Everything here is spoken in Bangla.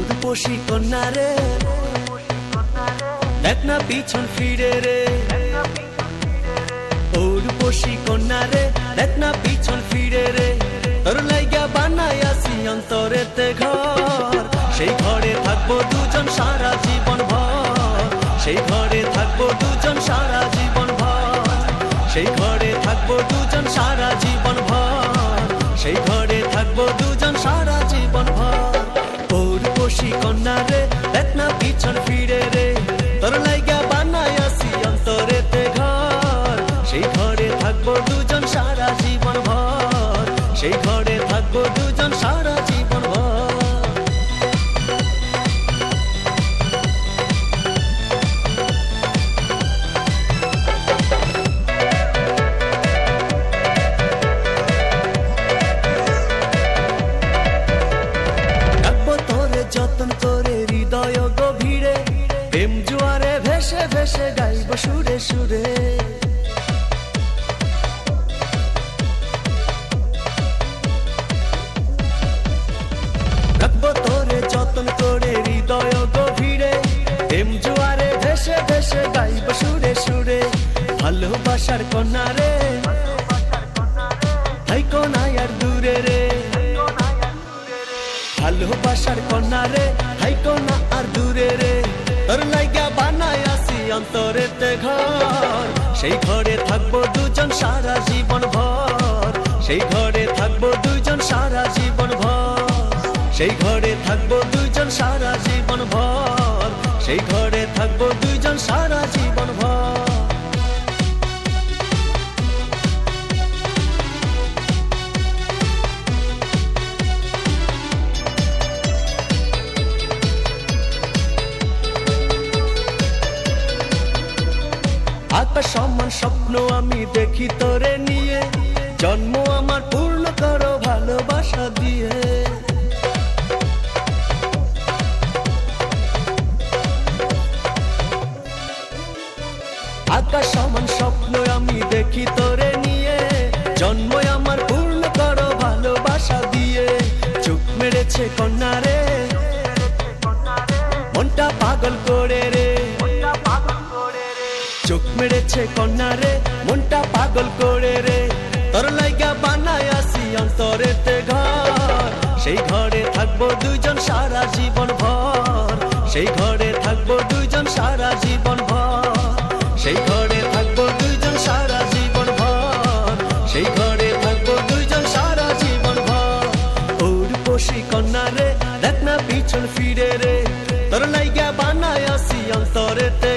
রূপসী কন্যা রে, দেখ না পিছন ফিরে রে। ও রূপসী কন্যা রে, দেখ না পিছন ফিরে রে। তোর লাইগা বানাই আসি অন্তরেতে ঘর, সেই ঘরে থাকবো দুজন সারা জীবন ভর। সেই ঘরে থাকবো দুজন সারা জীবন ভর। সেই ঘরে থাকবো দুজন সারা জীবন ভর। সেই ঘরে থাকবো দুজন সারা জীবন ভর। ও রূপসী কন্যা রে, দেখ না পিছন ফিরে রে। তোর লাইগা বানাই আসি অন্তরেতে ঘর, সেই ঘরে থাকবো দুজন সারা জীবন ভর। সেই ঘরে থাকবো দুজন সারা জীবন ভর। রাখবো তোরে যতন করে হৃদয় গভীরে, প্রেম জোয়ারে ভেসে ভেসে গাইব সুরে সুরে। রাখবো তোরে যতন করে হৃদয় গভীরে, প্রেম জোয়ারে ভেসে ভেসে গাইব সুরে সুরে। ভালোবাসার কন্যা রে, থাইকো না আর দূরে রে। ভালোবাসার কন্যা রে, থাইকো না আর দূরে রে। তোর লাইগা বানাই আসি অন্তরেতে ঘর, সেই ঘরে থাকবো দুজন সারা জীবন ভর। সেই ঘরে থাকবো দুজন সারা জীবন ভর। সেই ঘরে থাকবো দুজন সারা জীবন ভর। সেই ঘরে থাকবো দুজন সারা জীবন ভর। আকাশ সমান স্বপ্ন আমি দেখি তোরে নিয়ে, জন্ম আমার পূর্ণ করো ভালোবাসা দিয়ে। আকাশ সমান স্বপ্ন আমি দেখি তোরে নিয়ে, জন্ম আমার পূর্ণ করো ভালোবাসা দিয়ে। চোখ মেরেছে কন্যা রে, মনটা পাগল করে রে। চোখ মেরেছে কন্যা রে, মনটা পাগল করে রে। তোর লাইগা বানাই আসি অন্তরেতে ঘর, সেই ঘরে থাকবো দুজন সারা জীবন ভর। সেই ঘরে থাকবো দুজন সারা জীবন ভর। সেই ঘরে থাকবো দুজন সারা জীবন ভর। সেই ঘরে থাকবো দুজন সারা জীবন ভর। ও রূপসী কন্যা রে, দেখ না পিছন ফিরে রে। তোর লাইগা বানাই আসি অন্তরেতে